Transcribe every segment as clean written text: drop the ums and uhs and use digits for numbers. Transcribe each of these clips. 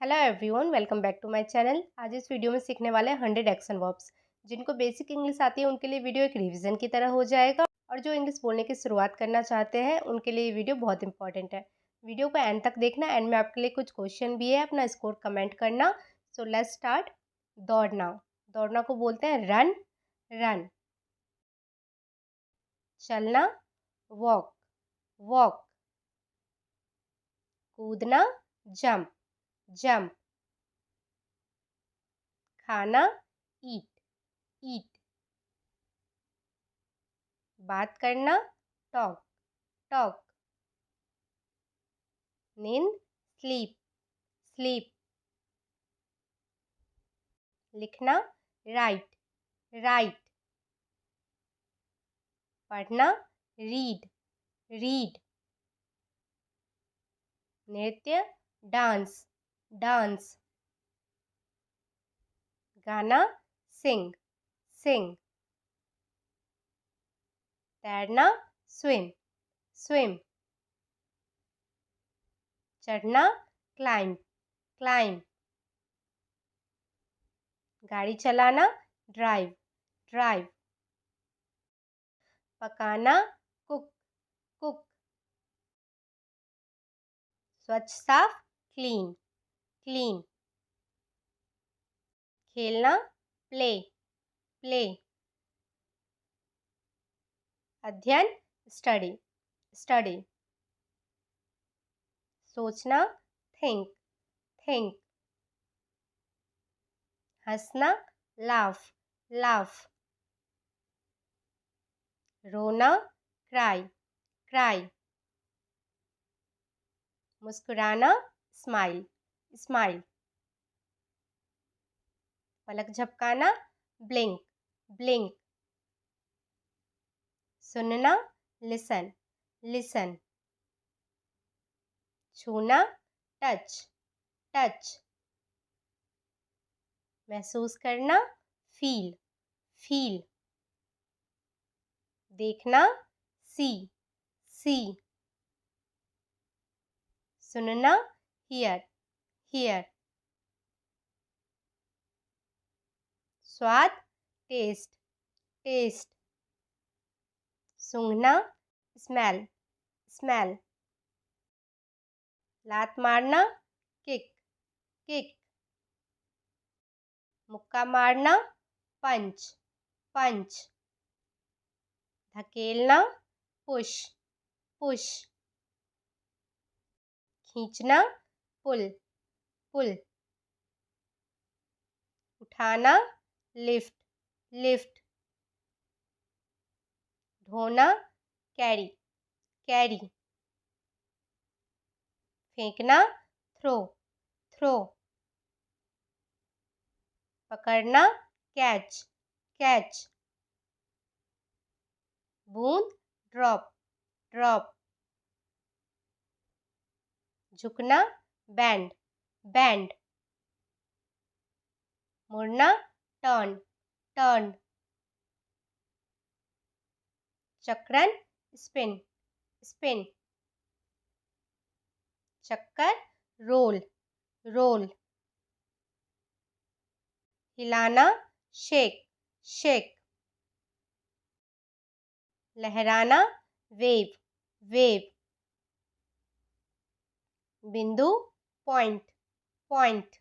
Hello everyone, welcome back to my channel. आज इस video में सीखने वाले हैं 100 एक्शन वर्ब्स। जिनको बेसिक इंग्लिश आती है उनके लिए वीडियो एक रिवीजन की तरह हो जाएगा, और जो इंग्लिश बोलने की शुरुआत करना चाहते हैं उनके लिए ये वीडियो बहुत इंपॉर्टेंट है। वीडियो को एंड तक देखना। एंड में आपके लिए कुछ क्वेश्चन भी है, अपना स्कोर कमेंट करना। So let's start. दौड़ना। दौड़ना को बोलते हैं रन। रन। चलना। वॉक। वॉक। कूदना। जंप। जंप। खाना। ईट। ईट। बात करना। टॉक। टॉक। नींद। स्लीप। स्लीप। लिखना। राइट। राइट। पढ़ना। रीड। रीड। नृत्य। डांस। डांस। गाना। सिंग। सिंग। तैरना। स्विम। स्विम। चढ़ना। क्लाइंब। क्लाइंब। गाड़ी चलाना। ड्राइव। ड्राइव। पकाना। कुक। कुक। स्वच्छ साफ। क्लीन। क्लीन। खेलना। प्ले। प्ले। अध्ययन। स्टडी। स्टडी। सोचना। थिंक। थिंक। हंसना। लाफ। लाफ। रोना। क्राई। क्राई। मुस्कुराना। स्माइल। स्माइल। पलक झपकाना। ब्लिंक। ब्लिंक। सुनना। लिसन। लिसन। छूना। टच। टच। महसूस करना। फील। फील। देखना। सी। सी। सुनना। हियर। हियर। स्वाद। टेस्ट। टेस्ट। सूंघना। स्मेल। स्मेल। लात मारना। किक। किक। मुक्का मारना। पंच। पंच। धकेलना। पुश। पुश। खींचना। पुल। पुल। उठाना। लिफ्ट। लिफ्ट। ढोना। कैरी। कैरी। फेंकना। थ्रो। थ्रो। पकड़ना। कैच। कैच। बूंद। ड्रॉप। ड्रॉप। झुकना। बैंड। बैंड। मुड़ना। टर्न। टर्न। चक्रण। स्पिन। स्पिन। चक्कर। रोल। रोल। हिलाना। शेक। शेक। लहराना। वेव। वेव। बिंदु। पॉइंट। पॉइंट।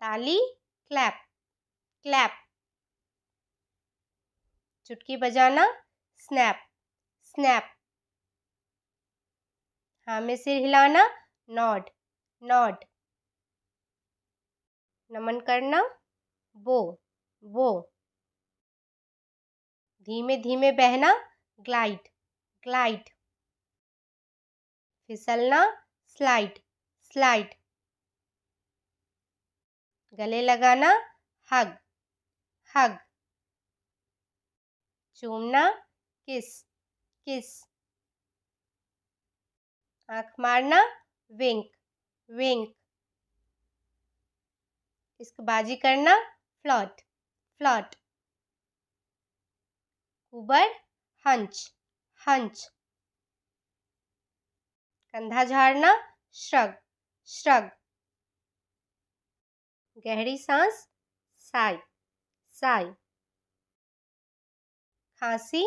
ताली। क्लैप। क्लैप। चुटकी बजाना। स्नैप। स्नैप। हाँ में सिर हिलाना। नॉड। नॉड। नमन करना। बो। बो। धीमे धीमे बहना। ग्लाइड। ग्लाइड। फिसलना। स्लाइड। स्लाइड। गले लगाना। हग। हग। चूमना। किस। किस। आंख मारना। विंक। विंक। इश्कबाजी करना। फ्लर्ट। फ्लर्ट। कुबर। हंच। हंच। कंधा झाड़ना। श्रग। श्रग। गहरी सांस, साई, साई। खांसी,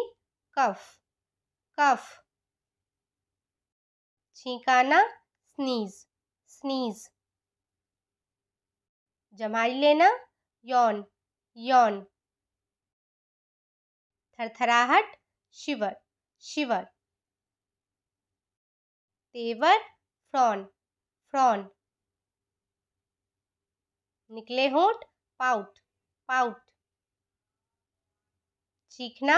कफ, कफ। छींकाना, स्नीज, स्नीज। जमाई लेना, यौन, यौन। थरथराहट, शिवर, शिवर। तेवर, फ्रॉन, फ्रॉन। निकले होंठ, पाउट, पाउट। चीखना,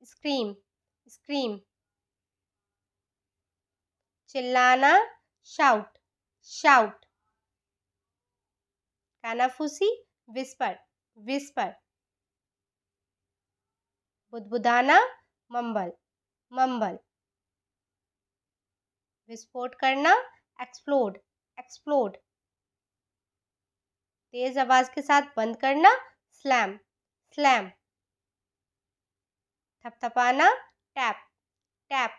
स्क्रीम, स्क्रीम। चिल्लाना, शाउट, शाउट। कानाफूसी, विस्पर, विस्पर। बुदबुदाना, मम्बल, मम्बल। विस्फोट करना, एक्सप्लोड, एक्सप्लोड। तेज आवाज के साथ बंद करना, स्लैम, स्लैम। थपथपाना, टैप, टैप।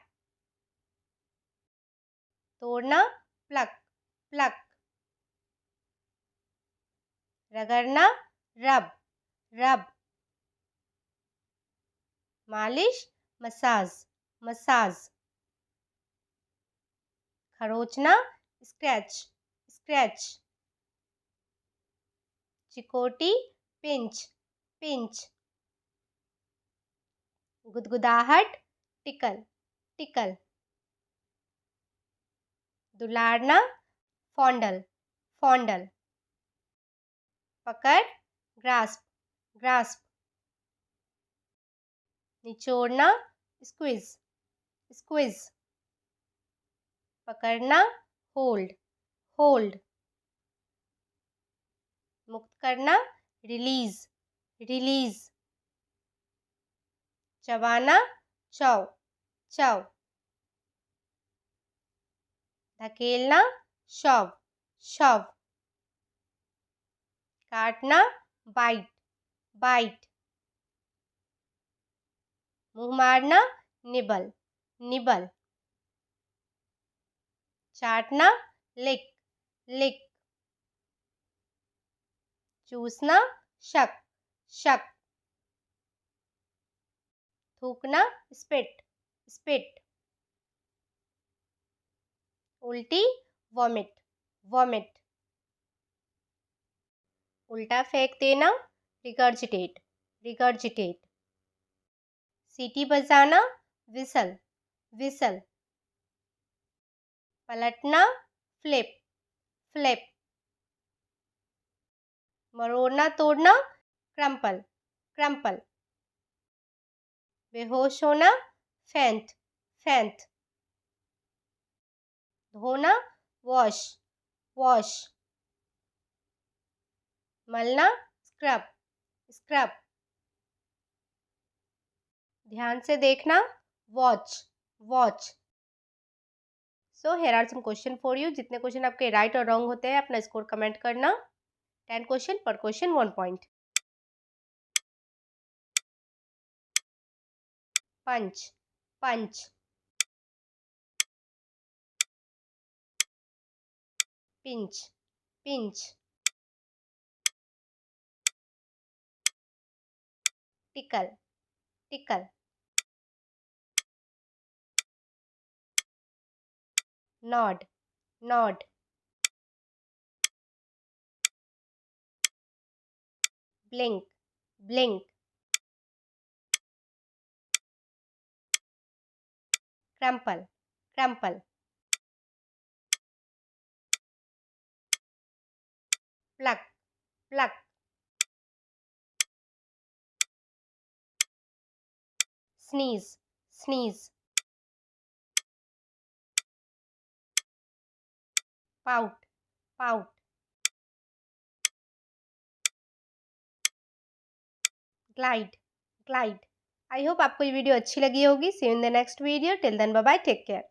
तोड़ना, प्लक, प्लक। रगड़ना, रब, रब। मालिश, मसाज, मसाज। खरोचना, स्क्रैच, स्क्रैच। चिकोटी, पिंच, पिंच। गुदगुदाहट, टिकल, टिकल। दुलारना, फॉन्डल, फॉन्डल। पकड़, ग्रास्प, ग्रास्प। निचोड़ना, स्क्विज, स्क्विज। पकड़ना, होल्ड, होल्ड। मुक्त करना, रिलीज, रिलीज। चबाना, चौ, चौ। धकेलना, शव, शव। काटना, बाइट, बाइट। मुंह मारना, निबल, निबल। चाटना, लिक, लिक। चूसना, शक, शक। थूकना, स्पिट, स्पिट। उल्टी, वॉमिट, वॉमिट। उल्टा फेंक देना, रिगर्जिटेट, रिगर्जिटेट। सीटी बजाना, विसल, विसल। पलटना, फ्लिप, फ्लिप। मरोड़ना तोड़ना, क्रम्पल, क्रम्पल। बेहोश होना, फेंट, फेंट। धोना, वॉश, वॉश। मलना, स्क्रब, स्क्रब। ध्यान से देखना, watch, watch. So here are some question for you. जितने क्वेश्चन आपके राइट और रॉन्ग होते हैं अपना स्कोर कमेंट करना। 10 क्वेश्चन पर question 1 point. Punch, punch. Pinch, pinch. Tackle, tackle. Nod, nod. Blink, blink. Crumple, crumple. Pluck, pluck. Sneeze, sneeze. Pout, pout. Glide, glide. I hope आपको ये वीडियो अच्छी लगी होगी। See you in the next video. Till then bye bye, take care.